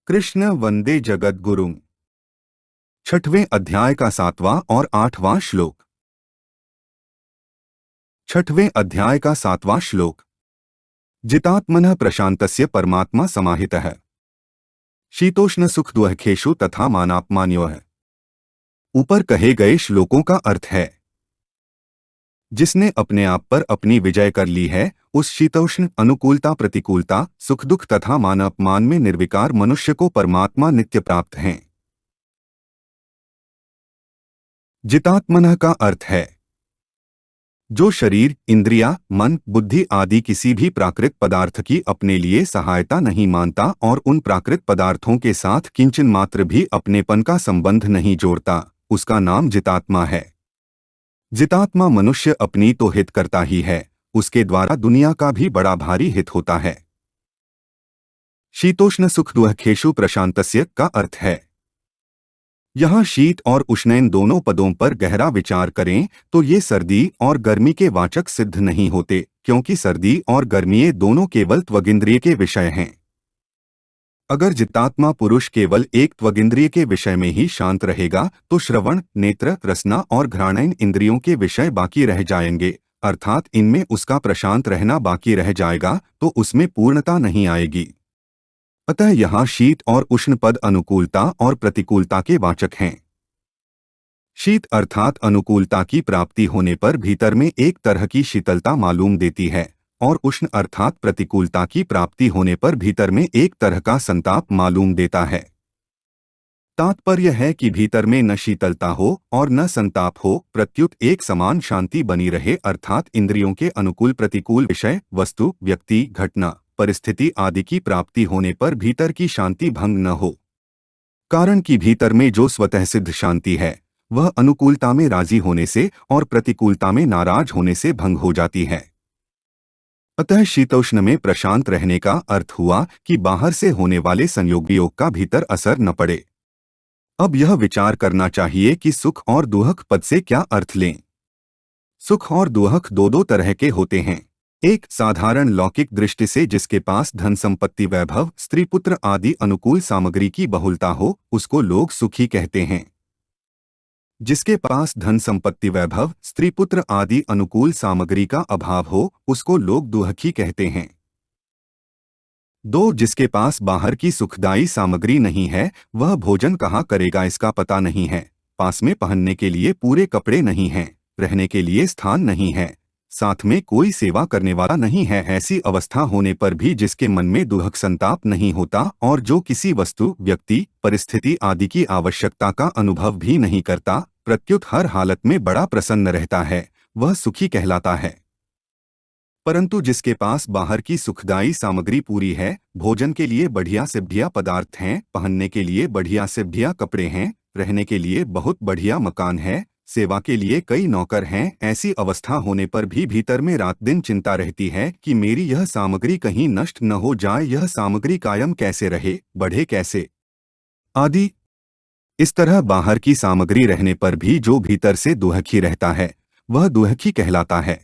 कृष्ण वंदे जगद्गुरुम्। छठवें अध्याय का 7वां और 8वां श्लोक। छठवें अध्याय का 7वां श्लोक। जितात्मनः प्रशांतस्य परमात्मा समाहितः। शीतोष्ण सुख दुःखेषु तथा मानापमान्योः। ऊपर कहे गए श्लोकों का अर्थ है, जिसने अपने आप पर अपनी विजय कर ली है, उस शीतोष्ण अनुकूलता प्रतिकूलता सुख दुख तथा मान अपमान में निर्विकार मनुष्य को परमात्मा नित्य प्राप्त हैं। जितात्मनः का अर्थ है, जो शरीर इंद्रिया मन बुद्धि आदि किसी भी प्राकृत पदार्थ की अपने लिए सहायता नहीं मानता और उन प्राकृत पदार्थों के साथ किंचन मात्र भी अपनेपन का संबंध नहीं जोड़ता, उसका नाम जितात्मा है। जितात्मा मनुष्य अपनी तो हित करता ही है, उसके द्वारा दुनिया का भी बड़ा भारी हित होता है। शीतोष्ण सुख दुःखेषु प्रशांतस्य का अर्थ है, यहाँ शीत और उष्णैन दोनों पदों पर गहरा विचार करें तो ये सर्दी और गर्मी के वाचक सिद्ध नहीं होते, क्योंकि सर्दी और गर्मी ये दोनों केवल त्वगिंद्रिय के विषय हैं। अगर जितात्मा पुरुष केवल एक त्वगिंद्रिय के विषय में ही शांत रहेगा तो श्रवण नेत्र रसना और घ्राणैन इंद्रियों के विषय बाकी रह जाएंगे, अर्थात इनमें उसका प्रशांत रहना बाकी रह जाएगा, तो उसमें पूर्णता नहीं आएगी। अतः यहाँ शीत और उष्ण पद अनुकूलता और प्रतिकूलता के वाचक हैं। शीत अर्थात अनुकूलता की प्राप्ति होने पर भीतर में एक तरह की शीतलता मालूम देती है, और उष्ण अर्थात प्रतिकूलता की प्राप्ति होने पर भीतर में एक तरह का संताप मालूम देता है। तात्पर्य है कि भीतर में न शीतलता हो और न संताप हो, प्रत्युत एक समान शांति बनी रहे, अर्थात इंद्रियों के अनुकूल प्रतिकूल विषय वस्तु व्यक्ति घटना परिस्थिति आदि की प्राप्ति होने पर भीतर की शांति भंग न हो। कारण कि भीतर में जो स्वतः सिद्ध शांति है वह अनुकूलता में राजी होने से और प्रतिकूलता में नाराज होने से भंग हो जाती है। अतः शीतोष्ण में प्रशांत रहने का अर्थ हुआ कि बाहर से होने वाले संयोग वियोग का भीतर असर न पड़े। अब यह विचार करना चाहिए कि सुख और दुःख पद से क्या अर्थ लें। सुख और दुःख दो दो तरह के होते हैं। एक साधारण लौकिक दृष्टि से जिसके पास धन संपत्ति वैभव स्त्री पुत्र आदि अनुकूल सामग्री की बहुलता हो उसको लोग सुखी कहते हैं। जिसके पास धन संपत्ति वैभव स्त्री पुत्र आदि अनुकूल सामग्री का अभाव हो उसको लोग दुःखी कहते हैं। दो, जिसके पास बाहर की सुखदायी सामग्री नहीं है, वह भोजन कहाँ करेगा इसका पता नहीं है, पास में पहनने के लिए पूरे कपड़े नहीं हैं, रहने के लिए स्थान नहीं है, साथ में कोई सेवा करने वाला नहीं है, ऐसी अवस्था होने पर भी जिसके मन में दुःख संताप नहीं होता और जो किसी वस्तु व्यक्ति परिस्थिति आदि की आवश्यकता का अनुभव भी नहीं करता, प्रत्युत हर हालत में बड़ा प्रसन्न रहता है, वह सुखी कहलाता है। परंतु जिसके पास बाहर की सुखदायी सामग्री पूरी है, भोजन के लिए बढ़िया से बढ़िया पदार्थ हैं, पहनने के लिए बढ़िया से बढ़िया कपड़े हैं, रहने के लिए बहुत बढ़िया मकान है, सेवा के लिए कई नौकर हैं, ऐसी अवस्था होने पर भी भीतर में रात दिन चिंता रहती है कि मेरी यह सामग्री कहीं नष्ट न हो जाए, यह सामग्री कायम कैसे रहे, बढ़े कैसे आदि। इस तरह बाहर की सामग्री रहने पर भी जो भीतर से दुःखी रहता है वह दुःखी कहलाता है।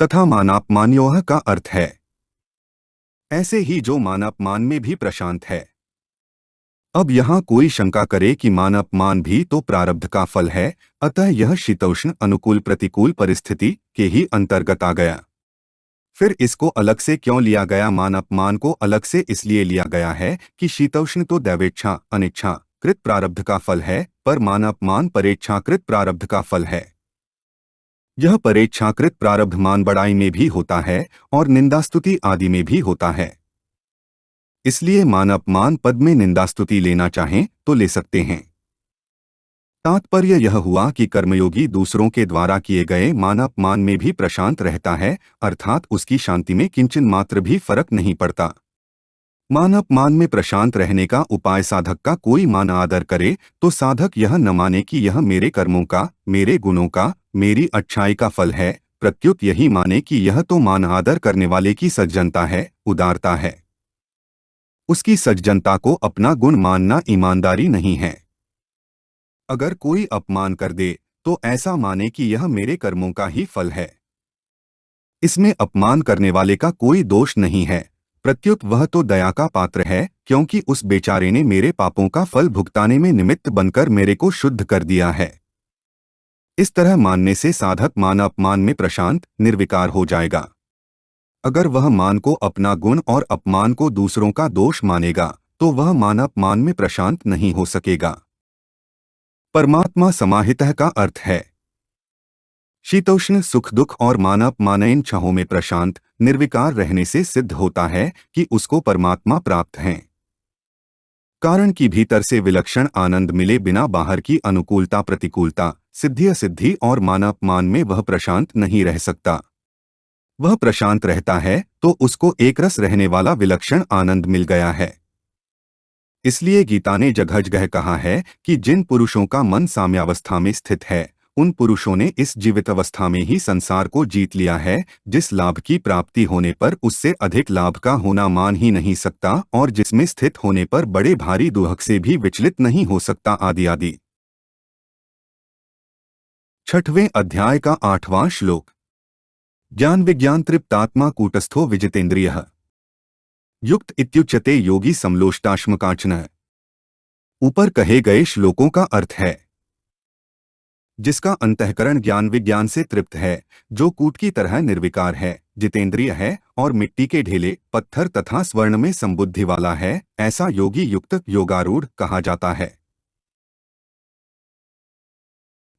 तथा मानापमान्योः का अर्थ है, ऐसे ही जो मानापमान में भी प्रशांत है। अब यहाँ कोई शंका करे कि मान अपमान भी तो प्रारब्ध का फल है, अतः यह शीतोष्ण अनुकूल प्रतिकूल परिस्थिति के ही अंतर्गत आ गया। फिर इसको अलग से क्यों लिया गया? मान अपमान को अलग से इसलिए लिया गया है कि शीतोष्ण तो दैवेच्छा अनिच्छा कृत प्रारब्ध का फल है, पर मान अपमान परेच्छाकृत प्रारब्ध का फल है। यह परेच्छाकृत प्रारब्ध मान बढ़ाई में भी होता है और निंदास्तुति आदि में भी होता है। इसलिए मान अपमान पद में निंदास्तुति लेना चाहें तो ले सकते हैं। तात्पर्य यह हुआ कि कर्मयोगी दूसरों के द्वारा किए गए मान अपमान में भी प्रशांत रहता है, अर्थात उसकी शांति में किंचन मात्र भी फर्क नहीं पड़ता। मान अपमान में प्रशांत रहने का उपाय साधक का कोई मान आदर करे तो साधक यह न माने कि यह मेरे कर्मों का मेरे गुणों का मेरी अच्छाई का फल है, प्रत्युत यही माने कि यह तो मान आदर करने वाले की सज्जनता है, उदारता है। उसकी सज्जनता को अपना गुण मानना ईमानदारी नहीं है। अगर कोई अपमान कर दे तो ऐसा माने कि यह मेरे कर्मों का ही फल है। इसमें अपमान करने वाले का कोई दोष नहीं है, प्रत्युत वह तो दया का पात्र है, क्योंकि उस बेचारे ने मेरे पापों का फल भुगताने में निमित्त बनकर मेरे को शुद्ध कर दिया है। इस तरह मानने से साधक मान अपमान में प्रशांत निर्विकार हो जाएगा। अगर वह मान को अपना गुण और अपमान को दूसरों का दोष मानेगा तो वह मान अपमान में प्रशांत नहीं हो सकेगा। परमात्मा समाहितः का अर्थ है शीतोष्ण सुख दुख और मानव मानयन छहों में प्रशांत निर्विकार रहने से सिद्ध होता है कि उसको परमात्मा प्राप्त है। कारण कि भीतर से विलक्षण आनंद मिले बिना बाहर की अनुकूलता प्रतिकूलता सिद्धि असिद्धि और मानव मान में वह प्रशांत नहीं रह सकता। वह प्रशांत रहता है तो उसको एकरस रहने वाला विलक्षण आनंद मिल गया है। इसलिए गीता ने जगह जगह कहा है कि जिन पुरुषों का मन साम्यावस्था में स्थित है उन पुरुषों ने इस जीवित अवस्था में ही संसार को जीत लिया है। जिस लाभ की प्राप्ति होने पर उससे अधिक लाभ का होना मान ही नहीं सकता और जिसमें स्थित होने पर बड़े भारी दुहक से भी विचलित नहीं हो सकता आदि आदि। 6वें अध्याय का 8वां श्लोक। ज्ञान विज्ञान तृप्तात्मा कूटस्थो विजितेन्द्रियः युक्त इत्युच्यते योगी समलोष्टाश्मकांचन। ऊपर कहे गए श्लोकों का अर्थ है जिसका अंतःकरण ज्ञान विज्ञान से तृप्त है, जो कूट की तरह निर्विकार है, जितेंद्रिय है और मिट्टी के ढेले पत्थर तथा स्वर्ण में संबुद्धि वाला है, ऐसा योगी युक्त योगारूढ़ कहा जाता है।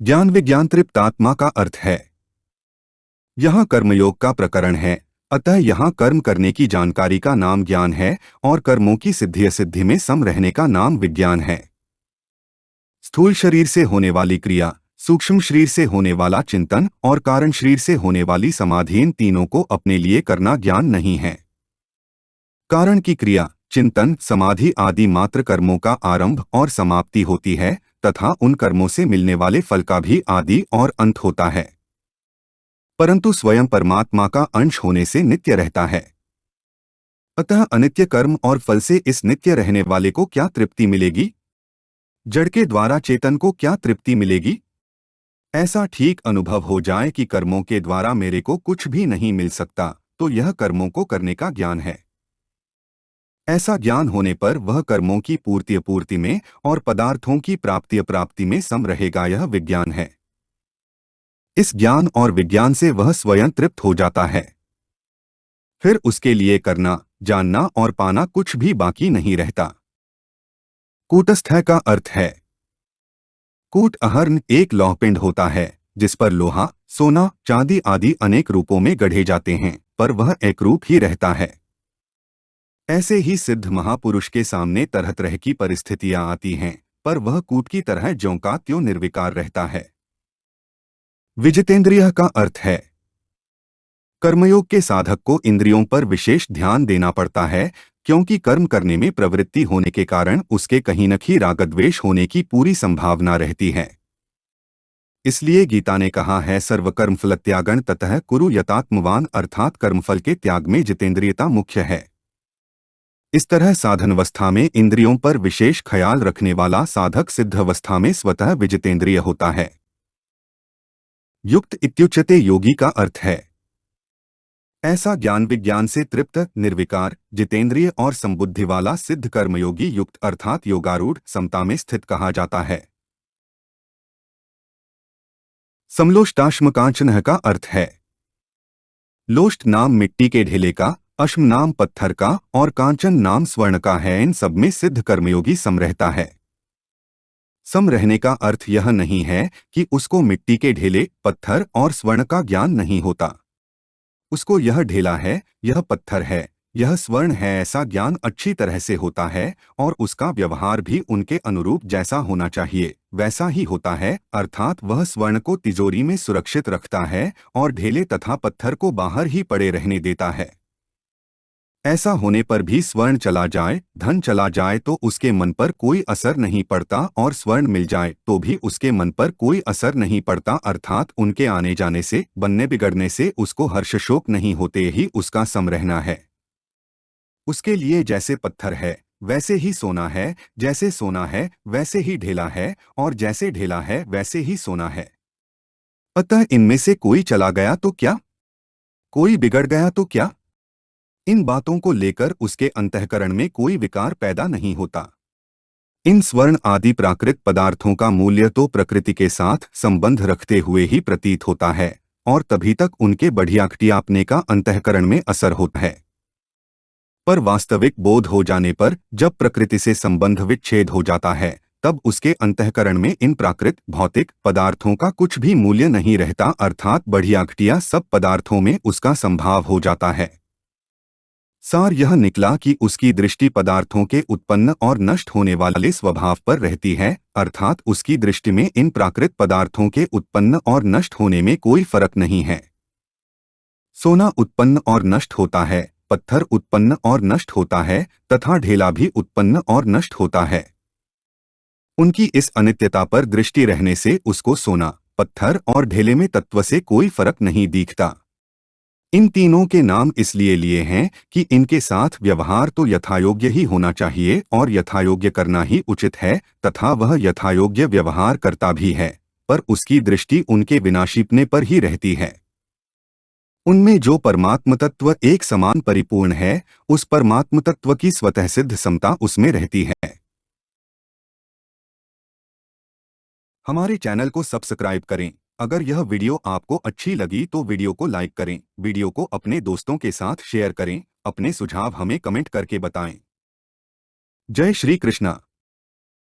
ज्ञान विज्ञान तृप्तात्मा का अर्थ है यहाँ कर्मयोग का प्रकरण है, अतः यहाँ कर्म करने की जानकारी का नाम ज्ञान है और कर्मों की सिद्धि असिद्धि में सम रहने का नाम विज्ञान है। स्थूल शरीर से होने वाली क्रिया, सूक्ष्म शरीर से होने वाला चिंतन और कारण शरीर से होने वाली समाधि इन तीनों को अपने लिए करना ज्ञान नहीं है। कारण की क्रिया, चिंतन, समाधि आदि मात्र कर्मों का आरंभ और समाप्ति होती है तथा उन कर्मों से मिलने वाले फल का भी आदि और अंत होता है, परंतु स्वयं परमात्मा का अंश होने से नित्य रहता है। अतः अनित्य कर्म और फल से इस नित्य रहने वाले को क्या तृप्ति मिलेगी? जड़ के द्वारा चेतन को क्या तृप्ति मिलेगी? ऐसा ठीक अनुभव हो जाए कि कर्मों के द्वारा मेरे को कुछ भी नहीं मिल सकता, तो यह कर्मों को करने का ज्ञान है। ऐसा ज्ञान होने पर वह कर्मों की पूर्ति अपूर्ति में और पदार्थों की प्राप्ति अप्राप्ति में सम रहेगा, यह विज्ञान है। इस ज्ञान और विज्ञान से वह स्वयं तृप्त हो जाता है। फिर उसके लिए करना, जानना और पाना कुछ भी बाकी नहीं रहता। कूटस्थ का अर्थ है कूट अहर्न एक लौहपिंड होता है जिस पर लोहा, सोना, चांदी आदि अनेक रूपों में गढ़े जाते हैं, पर वह एक रूप ही रहता है। ऐसे ही सिद्ध महापुरुष के सामने तरह तरह की परिस्थितियां आती हैं, पर वह कूट की तरह ज्यों का त्यों निर्विकार रहता है। विजितेंद्रिय का अर्थ है कर्मयोग के साधक को इंद्रियों पर विशेष ध्यान देना पड़ता है, क्योंकि कर्म करने में प्रवृत्ति होने के कारण उसके कहीं न कहीं रागद्वेष होने की पूरी संभावना रहती है। इसलिए गीता ने कहा है सर्वकर्मफल त्यागन ततः कुरु यतात्मवान, अर्थात कर्मफल के त्याग में जितेंद्रियता मुख्य है। इस तरह साधनावस्था में इंद्रियों पर विशेष ख्याल रखने वाला साधक सिद्ध अवस्था में स्वतः विजितेंद्रिय होता है। युक्त इत्युच्यते योगी का अर्थ है ऐसा ज्ञान विज्ञान से तृप्त, निर्विकार, जितेंद्रिय और संबुद्धि वाला सिद्ध कर्मयोगी युक्त अर्थात योगारूढ़ समता में स्थित कहा जाता है। समलोष्टाश्मकांचन का अर्थ है लोष्ट नाम मिट्टी के ढेले का, अश्म नाम पत्थर का और कांचन नाम स्वर्ण का है। इन सब में सिद्ध कर्मयोगी सम रहता है। सम रहने का अर्थ यह नहीं है कि उसको मिट्टी के ढेले, पत्थर और स्वर्ण का ज्ञान नहीं होता। उसको यह ढेला है, यह पत्थर है, यह स्वर्ण है ऐसा ज्ञान अच्छी तरह से होता है और उसका व्यवहार भी उनके अनुरूप जैसा होना चाहिए वैसा ही होता है, अर्थात वह स्वर्ण को तिजोरी में सुरक्षित रखता है और ढेले तथा पत्थर को बाहर ही पड़े रहने देता है। ऐसा होने पर भी स्वर्ण चला जाए, धन चला जाए तो उसके मन पर कोई असर नहीं पड़ता और स्वर्ण मिल जाए तो भी उसके मन पर कोई असर नहीं पड़ता, अर्थात उनके आने जाने से, बनने बिगड़ने से उसको हर्ष शोक नहीं होते, ही उसका सम रहना है। उसके लिए जैसे पत्थर है वैसे ही सोना है, जैसे सोना है वैसे ही ढेला है और जैसे ढेला है वैसे ही सोना है। अतः इनमें से कोई चला गया तो क्या, कोई बिगड़ गया तो क्या? इन बातों को लेकर उसके अंतःकरण में कोई विकार पैदा नहीं होता। इन स्वर्ण आदि प्राकृत पदार्थों का मूल्य तो प्रकृति के साथ संबंध रखते हुए ही प्रतीत होता है और तभी तक उनके बढ़ियाकटियापने का अंतःकरण में असर होता है। पर वास्तविक बोध हो जाने पर जब प्रकृति से संबंध विच्छेद हो जाता है तब उसके अंतःकरण में इन प्राकृत भौतिक पदार्थों का कुछ भी मूल्य नहीं रहता, अर्थात बढ़ियाकटिया सब पदार्थों में उसका संभाव हो जाता है। सार यह निकला कि उसकी दृष्टि पदार्थों के उत्पन्न और नष्ट होने वाले स्वभाव पर रहती है, अर्थात उसकी दृष्टि में इन प्राकृत पदार्थों के उत्पन्न और नष्ट होने में कोई फर्क नहीं है। सोना उत्पन्न और नष्ट होता है, पत्थर उत्पन्न और नष्ट होता है तथा ढेला भी उत्पन्न और नष्ट होता है। उनकी इस अनित्यता पर दृष्टि रहने से उसको सोना, पत्थर और ढेले में तत्व से कोई फर्क नहीं दिखता। इन तीनों के नाम इसलिए लिए हैं कि इनके साथ व्यवहार तो यथायोग्य ही होना चाहिए और यथायोग्य करना ही उचित है तथा वह यथायोग्य व्यवहार करता भी है, पर उसकी दृष्टि उनके विनाशीपने पर ही रहती है। उनमें जो परमात्म तत्व एक समान परिपूर्ण है, उस परमात्म तत्व की स्वतः सिद्ध समता उसमें रहती है। हमारे चैनल को सब्सक्राइब करें। अगर यह वीडियो आपको अच्छी लगी तो वीडियो को लाइक करें, वीडियो को अपने दोस्तों के साथ शेयर करें, अपने सुझाव हमें कमेंट करके बताएं। जय श्री कृष्णा।